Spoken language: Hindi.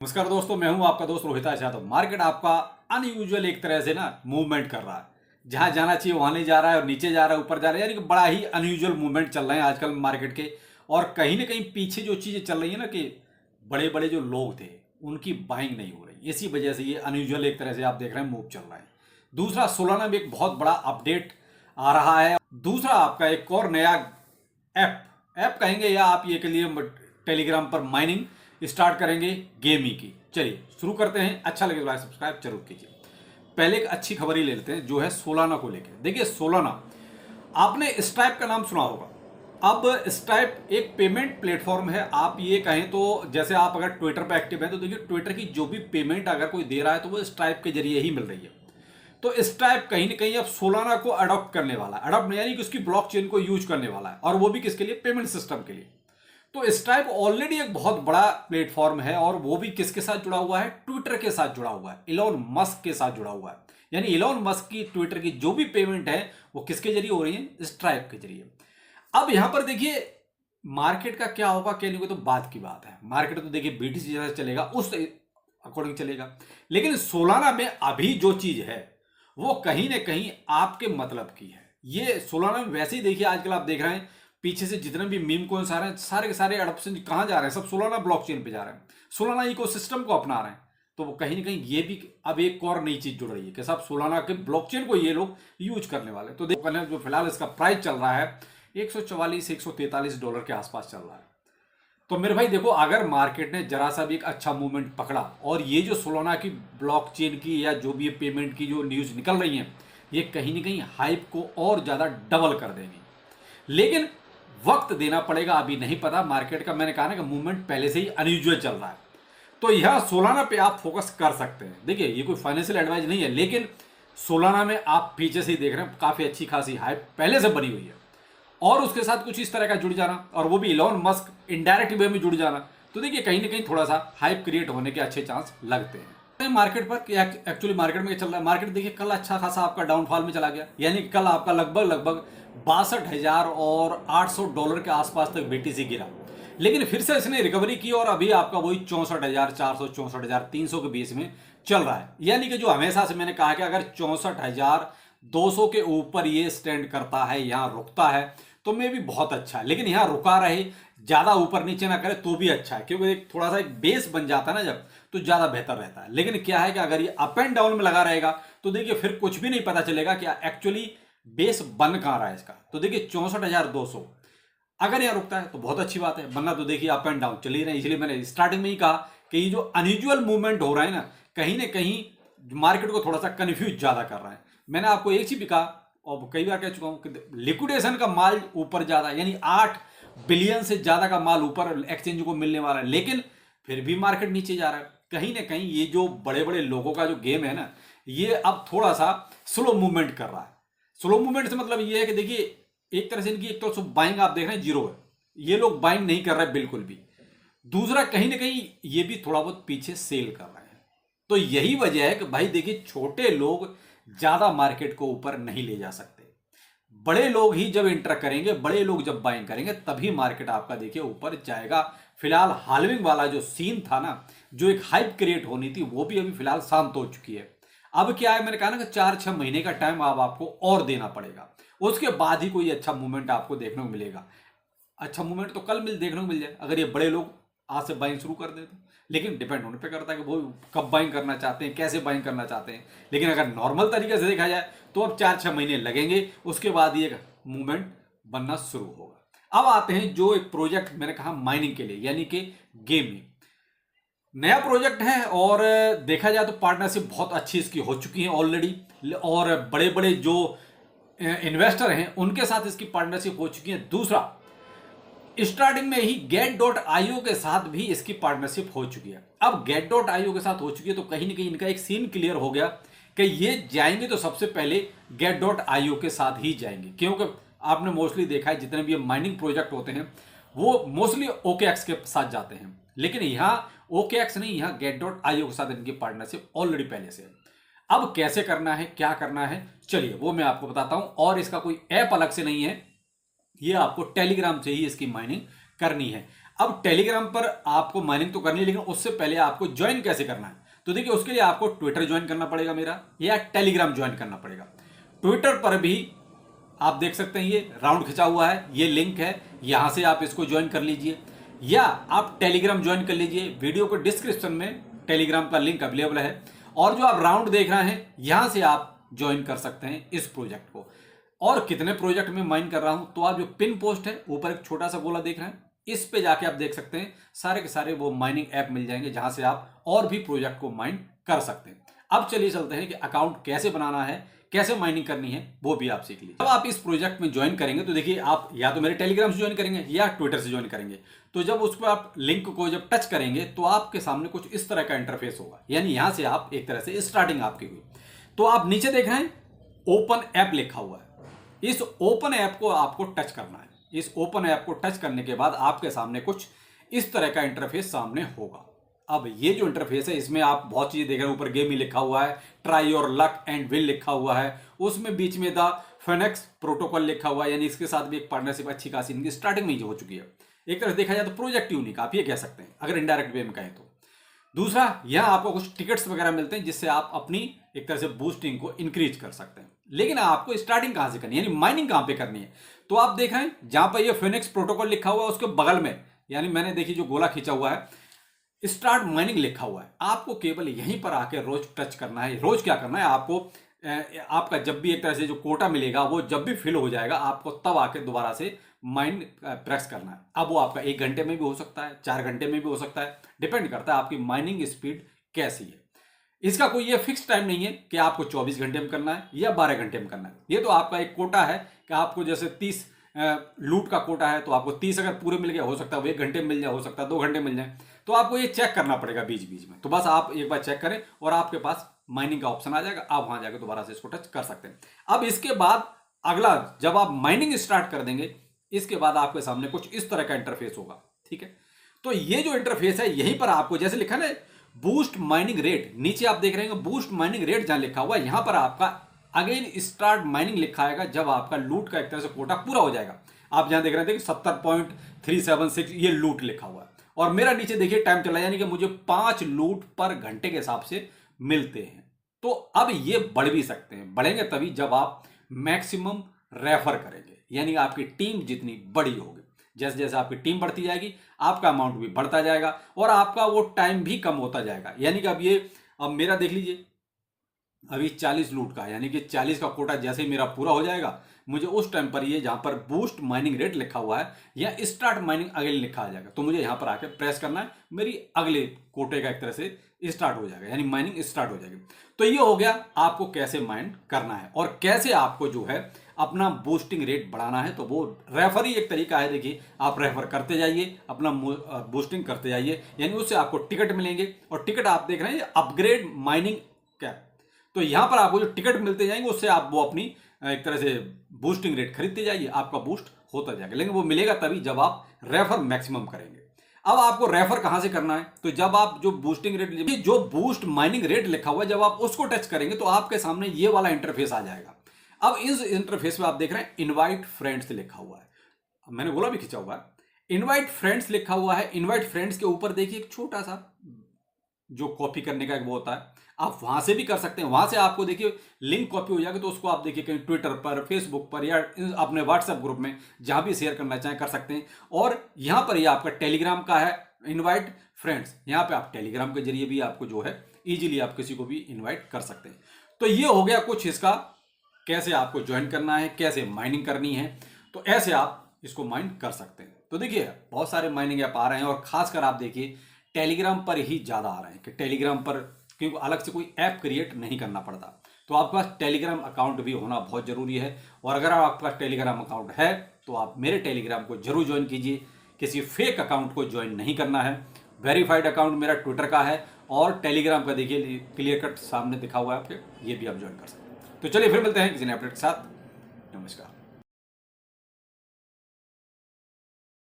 नमस्कार दोस्तों, मैं हूं आपका दोस्त रोहित यादव। मार्केट आपका अनयूजुअल एक तरह से ना मूवमेंट कर रहा है। जहां जाना चाहिए वहां नहीं जा रहा है और नीचे जा रहा है ऊपर जा रहा है, यानी कि बड़ा ही अनयूजुअल मूवमेंट चल रहे हैं आजकल मार्केट के। और कहीं ना कहीं पीछे जो चीजें चल रही है ना कि बड़े बड़े जो लोग थे उनकी बाइंग नहीं हो रही, इसी वजह से ये अनयूजुअल एक तरह से आप देख रहे हैं मूव चल रहा है। दूसरा, सोलाना में एक बहुत बड़ा अपडेट आ रहा है। दूसरा, आपका एक और नया ऐप ऐप कहेंगे या आप ये के लिए टेलीग्राम पर माइनिंग स्टार्ट करेंगे गेमी की। चलिए शुरू करते हैं। अच्छा लगे तो लाइक सब्सक्राइब जरूर कीजिए। पहले एक अच्छी खबर ही ले लेते हैं जो है सोलाना को लेकर। देखिए सोलाना, आपने स्ट्राइप का नाम सुना होगा। अब स्ट्राइप एक पेमेंट प्लेटफॉर्म है। आप ये कहें तो जैसे आप अगर ट्विटर पर एक्टिव है तो देखिए ट्विटर की जो भी पेमेंट अगर कोई दे रहा है तो वो स्ट्राइप के जरिए ही मिल रही है। तो स्ट्राइप कहीं ना कहीं अब सोलाना को अडॉप्ट करने वाला है। अडॉप्ट यानी कि उसकी ब्लॉकचेन को यूज करने वाला है, और वो भी किसके लिए? पेमेंट सिस्टम के लिए। तो स्ट्राइप ऑलरेडी एक बहुत बड़ा प्लेटफॉर्म है, और वो भी किसके साथ जुड़ा हुआ है? ट्विटर के साथ जुड़ा हुआ है, इलॉन मस्क के साथ जुड़ा हुआ है। यानी इलॉन मस्क की ट्विटर की जो भी पेमेंट है वो किसके जरिए हो रही है? स्ट्राइप के जरिए। अब यहां पर देखिए मार्केट का क्या होगा क्या नहीं होगा तो बात की बात है। मार्केट तो देखिए बीटीसी जैसा चलेगा उस अकॉर्डिंग चलेगा, लेकिन सोलाना में अभी जो चीज है वो कहीं ना कहीं आपके मतलब की है। ये सोलाना में वैसे ही देखिए आजकल आप देख रहे हैं पीछे से जितने भी मीम कॉइन्स आ रहे हैं सारे के सारे एडॉप्शन कहां जा रहे हैं? सब सोलाना ब्लॉकचेन पे जा रहे हैं, सोलाना इकोसिस्टम को अपना रहे हैं। तो वो कहीं ना कहीं ये भी अब एक और नई चीज जुड़ रही है कि सब सोलाना के ब्लॉकचेन को ये लोग यूज करने वाले। तो देखो जो फिलहाल इसका प्राइस चल रहा है $144-143 के आसपास चल रहा है। तो मेरे भाई देखो, अगर मार्केट ने जरा सा भी एक अच्छा मूवमेंट पकड़ा और ये जो सोलाना की ब्लॉकचेन की या जो भी पेमेंट की जो न्यूज निकल रही है ये कहीं ना कहीं हाइप को और ज्यादा डबल कर देंगी। लेकिन वक्त देना पड़ेगा, अभी नहीं पता मार्केट का। मैंने कहा ना कि मूवमेंट पहले से ही अनयूजुअल चल रहा है, तो यह सोलाना पे आप फोकस कर सकते हैं। देखिए ये कोई फाइनेंशियल एडवाइस नहीं है, लेकिन सोलाना में आप पीछे से ही देख रहे हैं काफी अच्छी खासी हाइप पहले से बनी हुई है, और उसके साथ कुछ इस तरह का जुड़ जाना, और वो भी इलॉन मस्क इनडायरेक्ट वे में जुड़ जाना, तो देखिए कहीं ना कहीं थोड़ा सा हाइप क्रिएट होने के अच्छे चांस लगते हैं मार्केट पर। एक्चुअली मार्केट में क्या चल रहा है? मार्केट देखिए कल अच्छा खासा आपका डाउनफॉल में चला गया, यानी कि कल आपका लगभग 62,000 और $800 के आसपास तक बीटीसी गिरा। लेकिन फिर से इसने रिकवरी की और अभी आपका वही 64,400 64,300 के बीच में चल रहा है। यानी कि जो हमेशा से मैंने कहा कि अगर 64,200 के ऊपर ये स्टैंड करता है, यहां रुकता है तो मे भी बहुत अच्छा है। लेकिन यहां रुका रहे, ज्यादा ऊपर नीचे ना करे तो भी अच्छा है, क्योंकि एक थोड़ा सा एक बेस बन जाता है ना जब, तो ज्यादा बेहतर रहता है। लेकिन क्या है कि अगर ये अप एंड डाउन में लगा रहेगा तो देखिए फिर कुछ भी नहीं पता चलेगा कि एक्चुअली बेस बन कहां रहा है इसका। तो देखिए 64,200 अगर यहां रुकता है तो बहुत अच्छी बात है, वरना तो देखिए अप एंड डाउन चल ही रहे। इसलिए मैंने स्टार्टिंग में ही कहा कि ये जो अनयूजुअल मूवमेंट हो रहा है ना कहीं मार्केट को थोड़ा सा कंफ्यूज ज्यादा कर रहा है। मैंने आपको एक चीज भी कहा और कई बार कह चुका हूं कि लिक्विडेशन का माल ऊपर ज्यादा, यानी 8 बिलियन से ज्यादा का माल ऊपर एक्सचेंज को मिलने वाला है, लेकिन फिर भी मार्केट नीचे जा रहा है। कहीं ना कहीं ये जो बड़े बड़े लोगों का जो गेम है ना, ये अब थोड़ा सा स्लो मूवमेंट कर रहा है। स्लो मूवमेंट से मतलब ये है कि देखिए एक तरह से इनकी एक तो बाइंग आप देख रहे हैं जीरो है, ये लोग बाइंग नहीं कर रहे बिल्कुल भी। दूसरा कहीं ना कहीं ये भी थोड़ा बहुत पीछे सेल कर रहे हैं। तो यही वजह है कि भाई देखिए छोटे लोग ज्यादा मार्केट को ऊपर नहीं ले जा सकते। बड़े लोग ही जब इंटर करेंगे, बड़े लोग जब बाइंग करेंगे तभी मार्केट आपका देखिए ऊपर जाएगा। फिलहाल हालविंग वाला जो सीन था ना, जो एक हाइप क्रिएट होनी थी, वो भी अभी फिलहाल शांत हो चुकी है। अब क्या है, मैंने कहा ना कि 4-6 महीने का टाइम अब आपको और देना पड़ेगा, उसके बाद ही कोई अच्छा मूवमेंट आपको देखने को मिलेगा। अच्छा मूवमेंट तो कल देखने को मिल जाए अगर ये बड़े लोग आज से बाइंग शुरू कर दे तो। लेकिन डिपेंड होने पे करता है कि वो कब बाइंग करना चाहते हैं, कैसे बाइंग करना चाहते हैं। लेकिन अगर नॉर्मल तरीके से देखा जाए तो अब 4-6 महीने लगेंगे, उसके बाद ये मूवमेंट बनना शुरू होगा। अब आते हैं जो एक प्रोजेक्ट मैंने कहा माइनिंग के लिए, यानी कि गेमिंग नया प्रोजेक्ट है, और देखा जाए तो पार्टनरशिप बहुत अच्छी इसकी हो चुकी है ऑलरेडी, और बड़े बड़े जो इन्वेस्टर हैं उनके साथ इसकी पार्टनरशिप हो चुकी है। दूसरा, स्टार्टिंग में ही get.io के साथ भी इसकी पार्टनरशिप हो चुकी है। अब get.io के साथ हो चुकी है तो कहीं ना कहीं इनका एक सीन क्लियर हो गया कि ये जाएंगे तो सबसे पहले get.io के साथ ही जाएंगे, क्योंकि आपने मोस्टली देखा है जितने भी माइनिंग प्रोजेक्ट होते हैं वो मोस्टली OKX के साथ जाते हैं, लेकिन यहां OKX नहीं, यहां get.io के साथ इनकी पार्टनरशिप ऑलरेडी पहले से है। अब कैसे करना है, क्या करना है, चलिए वो मैं आपको बताता हूं। और इसका कोई ऐप अलग से नहीं है, ये आपको टेलीग्राम से ही इसकी माइनिंग करनी है। अब टेलीग्राम पर आपको माइनिंग तो करनी है, लेकिन उससे पहले आपको ज्वाइन कैसे करना है? तो देखिए, उसके लिए आपको ट्विटर ज्वाइन करना पड़ेगा मेरा, या टेलीग्राम ज्वाइन करना पड़ेगा। ट्विटर पर भी आप देख सकते हैं, ये राउंड खिंचा हुआ है, ये लिंक है, यहां से आप इसको ज्वाइन कर लीजिए, या आप टेलीग्राम ज्वाइन कर लीजिए। वीडियो को डिस्क्रिप्शन में टेलीग्राम का लिंक अवेलेबल है, और जो आप राउंड देख रहे हैं यहां से आप ज्वाइन कर सकते हैं इस प्रोजेक्ट को। और कितने प्रोजेक्ट में माइन कर रहा हूं, तो आप जो पिन पोस्ट है ऊपर एक छोटा सा गोला देख रहे हैं, इस पे जाके आप देख सकते हैं सारे के सारे वो माइनिंग ऐप मिल जाएंगे, जहां से आप और भी प्रोजेक्ट को माइन कर सकते हैं। अब चलिए चलते हैं कि अकाउंट कैसे बनाना है, कैसे माइनिंग करनी है, वो भी आप सीख लीजिए। जब आप इस प्रोजेक्ट में ज्वाइन करेंगे तो देखिए, आप या तो मेरे टेलीग्राम से ज्वाइन करेंगे या ट्विटर से ज्वाइन करेंगे। तो जब उस पर आप लिंक को जब टच करेंगे तो आपके सामने कुछ इस तरह का इंटरफेस होगा, यानी यहां से आप एक तरह से स्टार्टिंग आपकी हुई। तो आप नीचे देख रहे हैं ओपन ऐप लिखा हुआ है, इस ओपन ऐप को आपको टच करना है। इस ओपन ऐप को टच करने के बाद आपके सामने कुछ इस तरह का इंटरफेस सामने होगा। अब ये जो इंटरफेस है, इसमें आप बहुत चीजें देख रहे हैं, ऊपर गेम ही लिखा हुआ है, try your luck and will लिखा हुआ है, उसमें बीच में द फेनिक्स प्रोटोकॉल लिखा हुआ है, यानी इसके साथ भी एक पार्टनरशिप अच्छी खासी इनकी स्टार्टिंग में ही हो चुकी है। एक तरह से देखा जाए तो प्रोजेक्ट यूनिक आप ये कह सकते हैं, अगर इनडायरेक्ट वे में कहें तो। दूसरा, यहां आपको कुछ टिकट्स वगैरह मिलते हैं, जिससे आप अपनी एक तरह से बूस्टिंग को इंक्रीज कर सकते हैं। लेकिन आपको स्टार्टिंग कहां से करनी है, यानी माइनिंग कहां पे करनी है? तो आप देख रहे हैं जहां पर ये फिनिक्स प्रोटोकॉल लिखा हुआ है, उसके बगल में, यानी मैंने देखिए जो गोला खींचा हुआ है, स्टार्ट माइनिंग लिखा हुआ है। आपको केवल यहीं पर आके रोज टच करना है। रोज क्या करना है आपको, आपका जब भी एक तरह से जो कोटा मिलेगा वो जब भी फिल हो जाएगा, आपको तब आके दोबारा से माइन प्रेस करना है। अब वो आपका 1 घंटे में भी हो सकता है, 4 घंटे में भी हो सकता है, डिपेंड करता है आपकी माइनिंग स्पीड कैसी है। इसका कोई ये फिक्स टाइम नहीं है कि आपको 24 घंटे में करना है या 12 घंटे में करना है। ये तो आपका एक कोटा है कि आपको जैसे 30 लूट का कोटा है, तो आपको 30 अगर पूरे मिल गया, हो सकता है वो 1 घंटे में मिल जाए, हो सकता है 2 घंटे मिल जाए। तो आपको ये चेक करना पड़ेगा बीच बीच में। तो बस आप एक बार चेक करें और आपके पास माइनिंग का ऑप्शन आ जाएगा, आप वहां जाकर दोबारा से इसको टच कर सकते हैं। अब इसके बाद अगला, जब आप माइनिंग स्टार्ट कर देंगे, इसके बाद आपके सामने कुछ इस तरह का इंटरफेस होगा। ठीक है, तो ये जो इंटरफेस है, यहीं पर आपको जैसे लिखा ना बूस्ट माइनिंग रेट, नीचे आप देख रहे हैं बूस्ट माइनिंग रेट जहां लिखा हुआ है, यहां पर आपका अगेन स्टार्ट माइनिंग लिखा आएगा जब आपका लूट का एक तरह से कोटा पूरा हो जाएगा। आप जहां देख रहे थे 70.376 ये लूट लिखा हुआ है, और मेरा नीचे देखिए टाइम चला, यानी कि मुझे 5 लूट पर घंटे के हिसाब से मिलते हैं। तो अब ये बढ़ भी सकते हैं, बढ़ेंगे तभी जब आप मैक्सिमम रेफर करेंगे, यानी आपकी टीम जितनी बड़ी होगी। जैसे जैसे आपकी टीम बढ़ती जाएगी, आपका अमाउंट भी बढ़ता जाएगा, और आपका वो टाइम भी कम होता जाएगा। यानी कि अब मेरा देख लीजिए, अभी 40 लूट का है, यानी कि 40 का कोटा जैसे ही मेरा पूरा हो जाएगा, मुझे उस टाइम पर ये जहां पर बूस्ट माइनिंग रेट लिखा हुआ है या स्टार्ट माइनिंग अगेन लिखा आ जाएगा, तो मुझे यहां पर आके प्रेस करना है, मेरी अगले कोटे का एक तरह से स्टार्ट हो जाएगा, यानी माइनिंग स्टार्ट हो जाएगी। तो ये हो गया आपको कैसे माइन करना है और कैसे आपको जो है अपना बूस्टिंग रेट बढ़ाना है। तो वो रेफर ही एक तरीका है। देखिए, आप रेफर करते जाइए, अपना बूस्टिंग करते जाइए, यानी उससे आपको टिकट मिलेंगे, और टिकट आप देख रहे हैं अपग्रेड माइनिंग कैप। तो यहां पर आपको जो टिकट मिलते जाएंगे, उससे आप वो अपनी एक तरह से बूस्टिंग रेट खरीदते जाइए, आपका बूस्ट होता जाएगा। लेकिन वो मिलेगा तभी जब आप रेफर मैक्सिमम करेंगे। अब आपको रेफर कहां से करना है, तो जब आप जो बूस्टिंग रेट, जो बूस्ट माइनिंग रेट लिखा हुआ है, जब आप उसको टच करेंगे तो आपके सामने ये वाला इंटरफेस आ जाएगा। अब इस इंटरफेस में आप देख रहे हैं इनवाइट फ्रेंड्स लिखा हुआ है, मैंने गोला भी खींचा हुआ है, इनवाइट फ्रेंड्स लिखा हुआ है। इनवाइट फ्रेंड्स के ऊपर देखिए एक छोटा सा जो कॉपी करने का एक वो होता है, आप वहां से भी कर सकते हैं। वहां से आपको देखिए लिंक कॉपी हो जाएगा, तो उसको आप देखिए कहीं ट्विटर पर, फेसबुक पर, या अपने व्हाट्सएप ग्रुप में जहां भी शेयर करना चाहें कर सकते हैं। और यहां पर ये आपका टेलीग्राम का है इनवाइट फ्रेंड्स, यहां पे आप टेलीग्राम के जरिए भी आपको जो है इजीली आप किसी को भी इनवाइट कर सकते हैं। तो ये हो गया कुछ इसका, कैसे आपको ज्वाइन करना है, कैसे माइनिंग करनी है, तो ऐसे आप इसको माइन कर सकते हैं। तो देखिए बहुत सारे माइनिंग ऐप आ रहे हैं, और खासकर आप देखिए टेलीग्राम पर ही ज्यादा आ रहे हैं, कि टेलीग्राम पर क्योंकि अलग से कोई ऐप क्रिएट नहीं करना पड़ता। तो आपके पास टेलीग्राम अकाउंट भी होना बहुत जरूरी है, और अगर आपके पास टेलीग्राम अकाउंट है तो आप मेरे टेलीग्राम को जरूर ज्वाइन कीजिए। किसी फेक अकाउंट को ज्वाइन नहीं करना है। वेरीफाइड अकाउंट मेरा ट्विटर का है, और टेलीग्राम का देखिए क्लियर कट सामने दिखा हुआ है आपके, ये भी आप ज्वाइन कर सकते हैं। तो चलिए फिर मिलते हैं किसी नए अपडेट के साथ। नमस्कार।